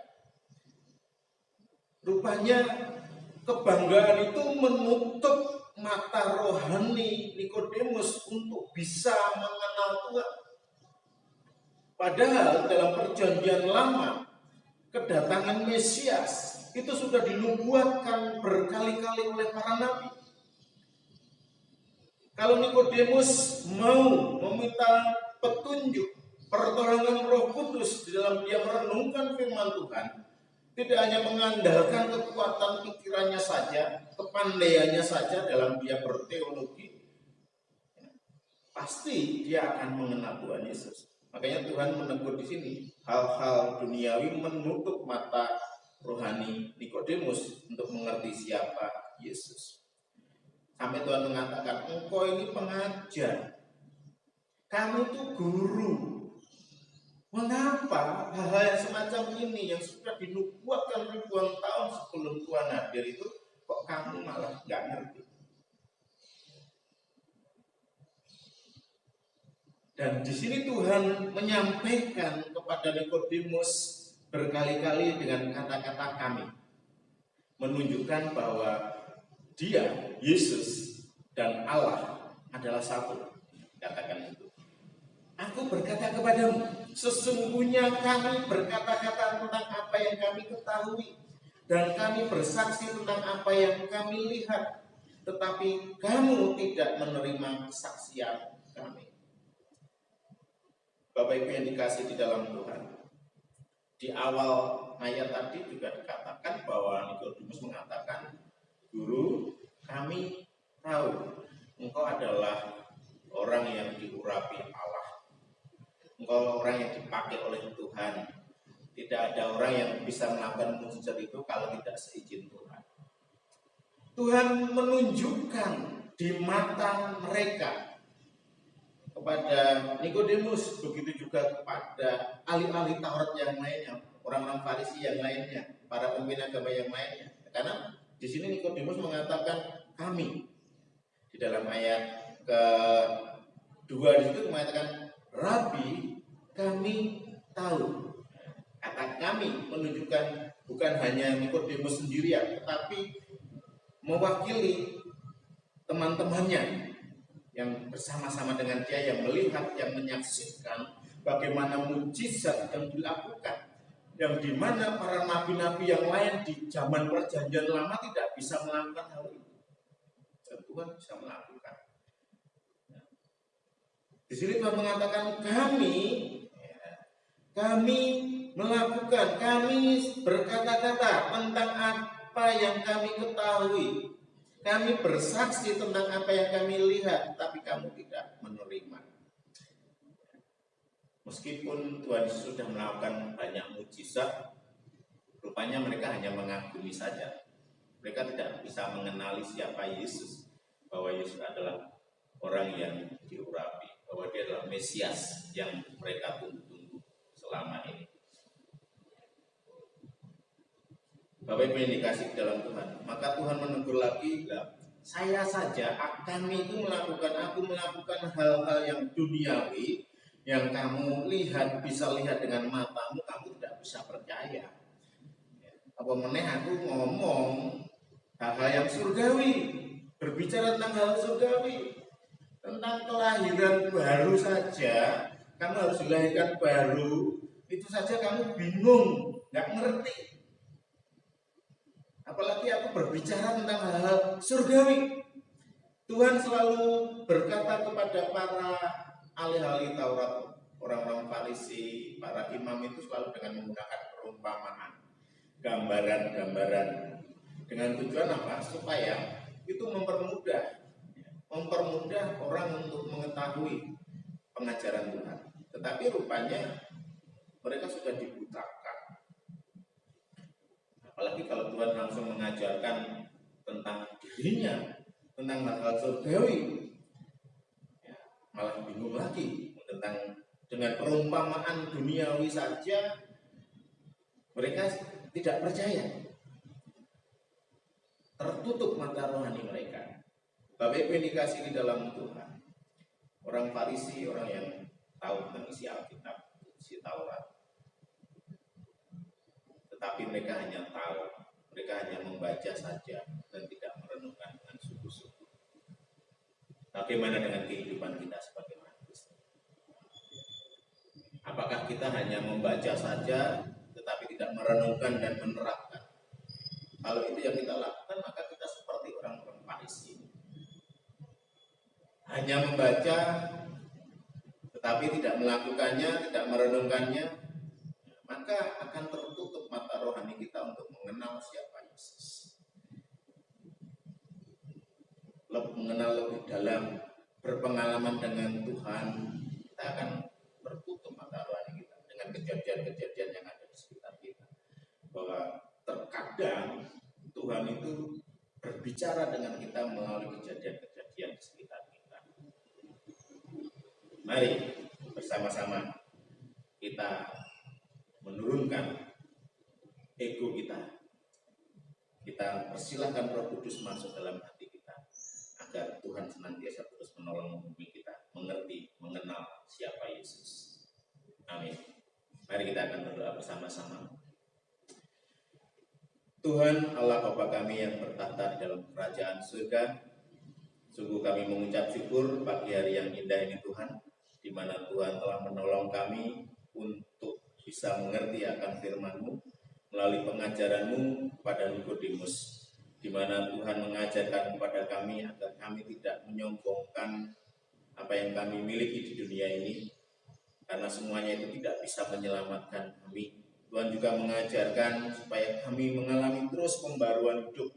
Rupanya kebanggaan itu menutup mata rohani Nikodemus untuk bisa mengenal Tuhan. Padahal dalam perjanjian lama, kedatangan Mesias itu sudah dinubuatkan berkali-kali oleh para nabi. Kalau Nikodemus mau meminta petunjuk, pertolongan Roh Kudus di dalam dia merenungkan firman Tuhan, tidak hanya mengandalkan kekuatan pikirannya saja, kepandaiannya saja dalam dia berteologi, pasti dia akan mengenal Tuhan Yesus. Makanya Tuhan menegur di sini, hal-hal duniawi menutup mata rohani Nikodemus untuk mengerti siapa Yesus. Sampai Tuhan mengatakan, engkau ini pengajar, kamu tuh guru. Mengapa hal-hal yang semacam ini yang sudah dinubuatkan ribuan tahun sebelum Tuhan hadir itu kok kamu malah nggak ngerti? Dan di sini Tuhan menyampaikan kepada Nikodemus berkali-kali dengan kata-kata kami, menunjukkan bahwa dia, Yesus, dan Allah adalah satu. Katakan itu. Aku berkata kepadamu, sesungguhnya kami berkata-kata tentang apa yang kami ketahui, dan kami bersaksi tentang apa yang kami lihat, tetapi kamu tidak menerima kesaksian kami. Bapak Ibu yang dikasih di dalam Tuhan, di awal ayat tadi juga dikatakan bahwa Nikodemus mengatakan, Guru, kami tahu engkau adalah orang yang diurapi Allah. Engkau orang yang dipakai oleh Tuhan. Tidak ada orang yang bisa melakukan mujizat itu kalau tidak seizin Tuhan. Tuhan menunjukkan di mata mereka kepada Nikodemus, begitu juga kepada ahli-ahli Taurat yang lainnya, orang-orang Farisi yang lainnya, para pemimpin agama yang lainnya. Karena di sini Nikodemus mengatakan kami. Di dalam ayat kedua di situ mengatakan, Rabi, kami tahu. Kata kami menunjukkan bukan hanya Nikodemus sendirian, tetapi mewakili teman-temannya yang bersama-sama dengan dia, yang melihat, yang menyaksikan bagaimana mujizat yang dilakukan, yang dimana para nabi-nabi yang lain di zaman perjanjian lama tidak bisa melakukan hal itu. Dan Tuhan bisa melakukan. Di sini Tuhan mengatakan kami melakukan, kami berkata-kata tentang apa yang kami ketahui, Kami bersaksi tentang apa yang kami lihat, tapi kamu tidak menerima. Meskipun Tuhan Yesus sudah melakukan banyak mujizat, rupanya mereka hanya mengagumi saja. Mereka tidak bisa mengenali siapa Yesus, bahwa Yesus adalah orang yang diurapi, bahwa dia adalah Mesias yang mereka tunggu-tunggu selama ini. Bapak Ibu yang dikasih dalam Tuhan, maka Tuhan menegur lagi, saya saja, kami itu aku melakukan hal-hal yang duniawi, yang kamu lihat, bisa lihat dengan matamu, kamu tidak bisa percaya. Apa meneh aku ngomong hal-hal yang surgawi, berbicara tentang hal surgawi, tentang kelahiran baru saja, kamu harus dilahirkan baru, itu saja kamu bingung, nggak ngerti. Apalagi aku berbicara tentang hal-hal surgawi. Tuhan selalu berkata kepada para ahli-ahli Taurat, orang-orang Farisi, para imam itu selalu dengan menggunakan perumpamaan, gambaran-gambaran, dengan tujuan apa? Supaya itu mempermudah orang untuk mengetahui pengajaran Tuhan. Tetapi rupanya mereka sudah dibutakan. Apalagi kalau Tuhan langsung mengajarkan tentang dirinya, tentang hal-hal surgawi, ya, malah bingung lagi. Tentang dengan perumpamaan duniawi saja mereka tidak percaya, tertutup mata rohani mereka. Bapak Ibu yang dikasih di dalam Tuhan, orang Farisi, orang yang tahu tentang isi Alkitab, isi Taurat, tetapi mereka hanya tahu, mereka hanya membaca saja dan tidak merenungkan dengan sungguh-sungguh. Bagaimana dengan kehidupan kita sebagai orang Kristen? Apakah kita hanya membaca saja tetapi tidak merenungkan dan menerapkan? Kalau itu yang kita lakukan, maka kita seperti orang-orang Farisi. Hanya membaca tetapi tidak melakukannya, tidak merenungkannya, maka akan tertutup mata rohani kita untuk mengenal siapa Yesus. Mengenal lebih dalam, berpengalaman dengan Tuhan, kita akan tertutup mata rohani kita dengan kejadian-kejadian yang ada di sekitar kita. Bahwa terkadang Tuhan itu berbicara dengan kita melalui kejadian-kejadian di sekitar kita. Mari bersama-sama kita menurunkan ego kita. Kita persilahkan Roh Kudus masuk dalam hati kita agar Tuhan senantiasa terus menolong membumi kita mengerti, mengenal siapa Yesus. Amin. Mari kita akan berdoa bersama-sama. Tuhan Allah Bapa kami yang bertahta di dalam kerajaan surga, sungguh kami mengucap syukur pagi hari yang indah ini Tuhan, di mana Tuhan telah menolong kami untuk bisa mengerti akan firman-Mu melalui pengajaran-Mu kepada Nikodemus, di mana Tuhan mengajarkan kepada kami agar kami tidak menyombongkan apa yang kami miliki di dunia ini, karena semuanya itu tidak bisa menyelamatkan kami. Tuhan juga mengajarkan supaya kami mengalami terus pembaruan hidup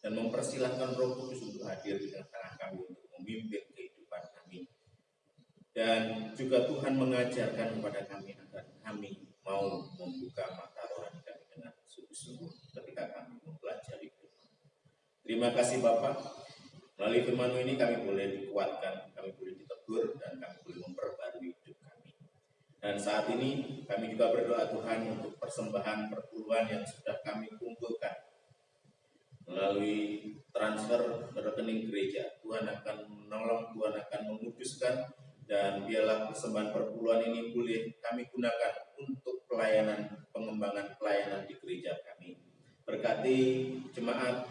dan mempersilahkan Roh Kudus untuk hadir di tengah kami untuk memimpin kehidupan kami. Dan juga Tuhan mengajarkan kepada kami agar kami mau membuka mata rohani kami dengan sungguh-sungguh ketika kami mempelajari firman. Terima kasih Bapak. Melalui firman ini kami boleh dikuatkan, kami boleh ditegur, dan kami boleh memperbarui hidup kami. Dan saat ini kami juga berdoa Tuhan untuk persembahan perpuluhan yang sudah kami kumpulkan melalui transfer ke rekening gereja. Tuhan akan menolong, Tuhan akan menguduskan, dan biarlah persembahan perpuluhan ini boleh kami gunakan untuk pelayanan, pengembangan pelayanan di gereja kami. Berkati jemaat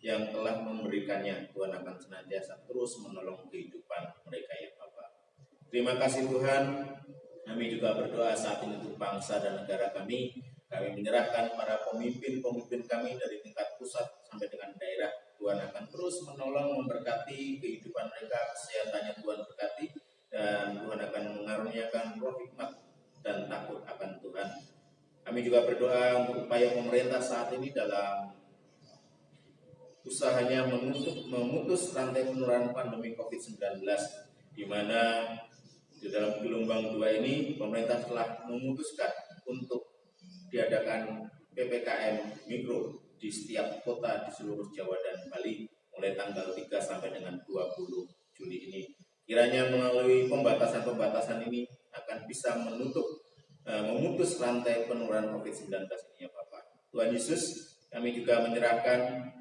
yang telah memberikannya, Tuhan akan senantiasa terus menolong kehidupan mereka ya Bapak. Terima kasih Tuhan. Kami juga berdoa saat ini untuk bangsa dan negara kami. Kami menyerahkan para pemimpin-pemimpin kami dari tingkat pusat sampai dengan daerah. Tuhan akan terus menolong, memberkati kehidupan mereka, kesehatannya Tuhan berkati, dan Tuhan akan mengaruniakan roh hikmat dan takut akan Tuhan. Kami juga berdoa untuk upaya pemerintah saat ini dalam usahanya memutus rantai penularan pandemi COVID-19, di mana di dalam gelombang 2 ini pemerintah telah memutuskan untuk diadakan PPKM Mikro di setiap kota di seluruh Jawa dan Bali mulai tanggal 3 sampai dengan 20 Juli ini. Kiranya melalui pembatasan-pembatasan ini akan bisa memutus rantai penularan COVID-19 ini ya Bapak. Tuhan Yesus, kami juga menyerahkan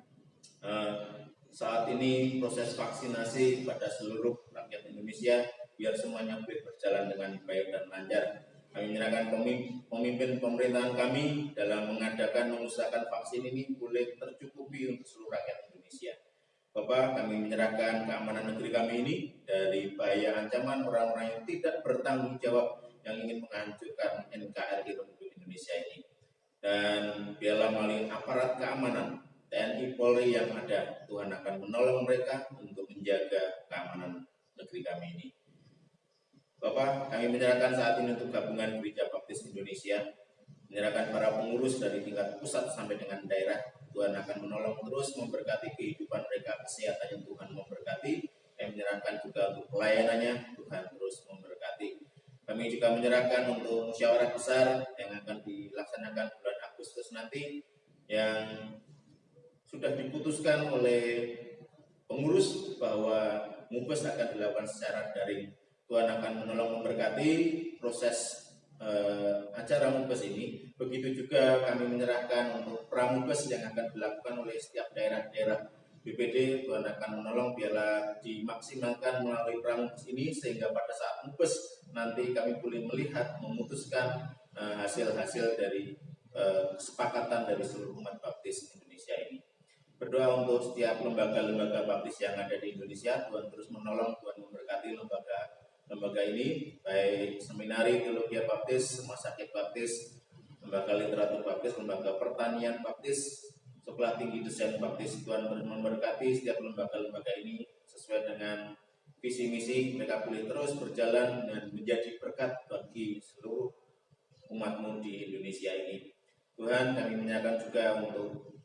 saat ini proses vaksinasi pada seluruh rakyat Indonesia biar semuanya boleh berjalan dengan baik dan lancar. Kami menyerahkan pemimpin pemerintahan kami dalam mengusahakan vaksin ini boleh tercukupi untuk seluruh rakyat Indonesia. Bapak, kami menyerahkan keamanan negeri kami ini dari bahaya ancaman orang-orang yang tidak bertanggung jawab yang ingin menghancurkan NKRI Republik Indonesia ini. Dan biarlah melalui aparat keamanan TNI Polri yang ada, Tuhan akan menolong mereka untuk menjaga keamanan negeri kami ini. Bapak, kami menyerahkan saat ini untuk gabungan Gereja Baptis Indonesia, menyerahkan para pengurus dari tingkat pusat sampai dengan daerah. Tuhan akan menolong terus memberkati kehidupan mereka, kesehatan yang Tuhan memberkati. Kami menyerahkan juga untuk pelayanannya, Tuhan terus memberkati. Kami juga menyerahkan untuk musyawarah besar yang akan dilaksanakan bulan Agustus nanti, yang sudah diputuskan oleh pengurus bahwa MUBES akan dilakukan secara daring. Tuhan akan menolong memberkati proses acara MUBES ini. Begitu juga kami menyerahkan untuk pramubes yang akan dilakukan oleh setiap daerah-daerah BPD. Tuhan akan menolong biarlah dimaksimalkan melalui pramubes ini sehingga pada saat MUBES nanti kami boleh melihat memutuskan hasil-hasil dari kesepakatan dari seluruh umat baptis Indonesia ini. Berdoa untuk setiap lembaga-lembaga baptis yang ada di Indonesia. Tuhan terus menolong, Tuhan memberkati lembaga ini, baik seminari teologi baptis, rumah sakit baptis, lembaga literatur baptis, lembaga pertanian baptis, sekolah tinggi desain baptis. Tuhan memberkati setiap lembaga-lembaga ini sesuai dengan visi misi. Mereka boleh terus berjalan dan menjadi berkat bagi seluruh umat-Mu di Indonesia ini. Tuhan, kami menyerahkan juga untuk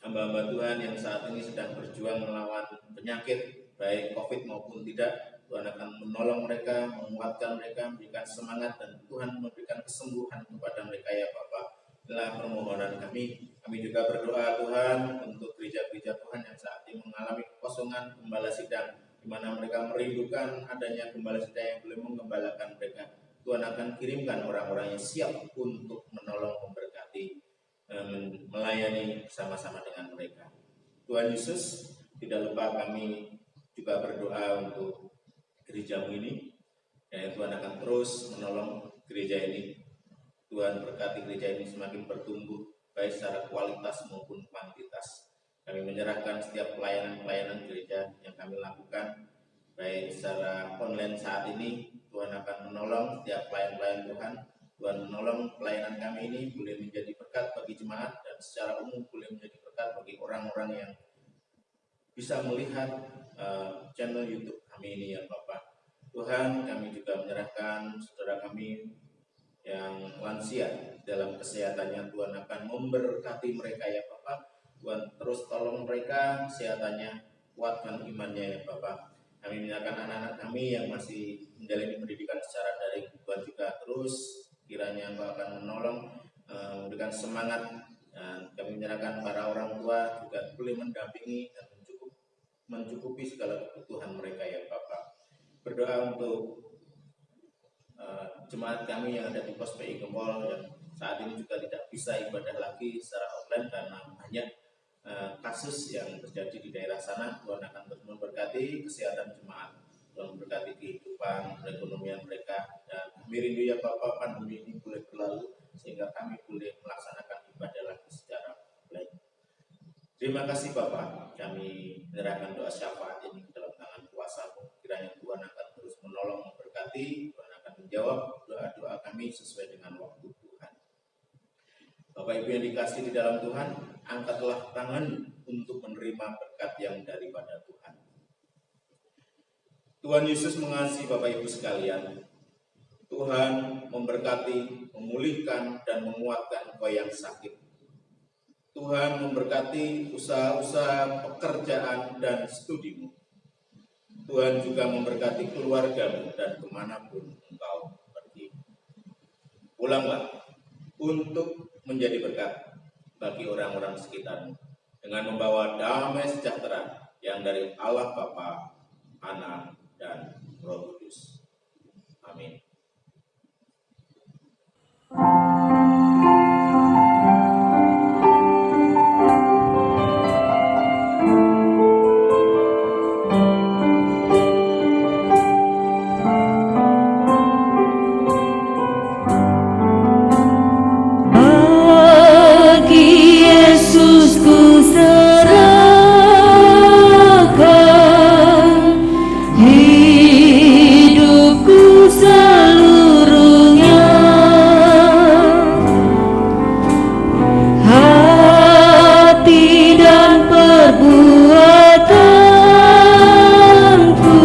hamba-hamba Tuhan yang saat ini sedang berjuang melawan penyakit, baik COVID maupun tidak. Tuhan akan menolong mereka, menguatkan mereka, memberikan semangat, dan Tuhan memberikan kesembuhan kepada mereka ya Bapak. Inilah permohonan kami. Kami juga berdoa Tuhan untuk gereja-gereja Tuhan yang saat ini mengalami kekosongan gembala sidang, di mana mereka merindukan adanya gembala sidang yang boleh menggembalakan mereka. Tuhan akan kirimkan orang-orang yang siap untuk menolong, memberkati, melayani bersama-sama dengan mereka. Tuhan Yesus, tidak lupa kami juga berdoa untuk gereja-Mu ini, dan Tuhan akan terus menolong gereja ini. Tuhan berkati gereja ini semakin bertumbuh, baik secara kualitas maupun kuantitas. Kami menyerahkan setiap pelayanan-pelayanan gereja yang kami lakukan, baik secara online saat ini. Tuhan akan menolong setiap pelayan-pelayan Tuhan. Tuhan menolong pelayanan kami ini boleh menjadi berkat bagi jemaat, dan secara umum boleh menjadi berkat bagi orang-orang yang bisa melihat channel YouTube kami ini ya Bapak. Tuhan, kami juga menyerahkan saudara kami yang lansia dalam kesehatannya. Tuhan akan memberkati mereka ya Bapak. Tuhan terus tolong mereka kesehatannya, kuatkan imannya ya Bapak. Kami menyerahkan anak-anak kami yang masih menjalani pendidikan secara daring. Tuhan juga terus kiranya Engkau akan menolong, memberikan semangat, dan kami menyerahkan para orang tua juga boleh mendampingi dan mencukupi segala kebutuhan mereka ya Bapak. Berdoa untuk jemaat kami yang ada di pos PI Gempol yang saat ini juga tidak bisa ibadah lagi secara offline karena banyak kasus yang terjadi di daerah sana. Tuhan akan terus memberkati kesehatan jemaat, Tuhan memberkati kehidupan perekonomian mereka, dan kami rindu ya Bapak pandemi ini boleh berlalu sehingga kami boleh melaksanakan ibadah lagi secara offline. Terima kasih Bapak, kami menyerahkan doa syafaat ini ke dalam tangan kuasa-Mu. Kiranya Tuhan akan terus menolong, memberkati, Tuhan akan menjawab doa-doa kami sesuai dengan waktu Tuhan. Bapak Ibu yang dikasihi di dalam Tuhan, angkatlah tangan untuk menerima berkat yang daripada Tuhan. Tuhan Yesus mengasihi Bapak Ibu sekalian. Tuhan memberkati, memulihkan, dan menguatkan engkau yang sakit. Tuhan memberkati usaha-usaha pekerjaan dan studimu. Tuhan juga memberkati keluargamu dan kemanapun engkau pergi. Pulanglah untuk menjadi berkat bagi orang-orang sekitarmu dengan membawa damai sejahtera yang dari Allah Bapa, Anak, dan Roh Kudus. Amin. Bagi Yesus ku serahkan hidupku seluruhnya, hati dan perbuatanku,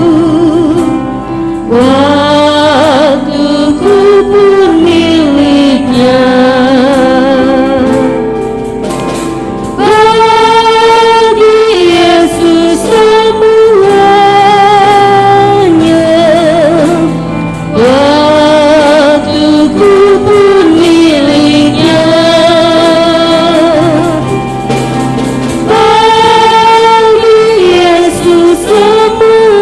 waktuku pun miliknya. Bagi Yesus semuanya, waktuku pun miliknya. Bagi Yesus semuanya,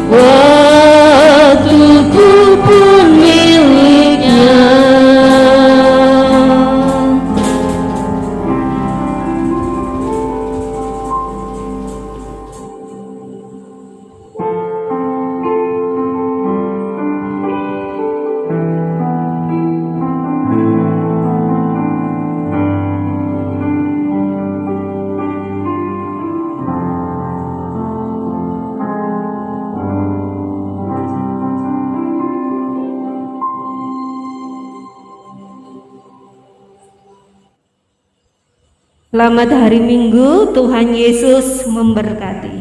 waktuku pun miliknya. Selamat hari Minggu, Tuhan Yesus memberkati.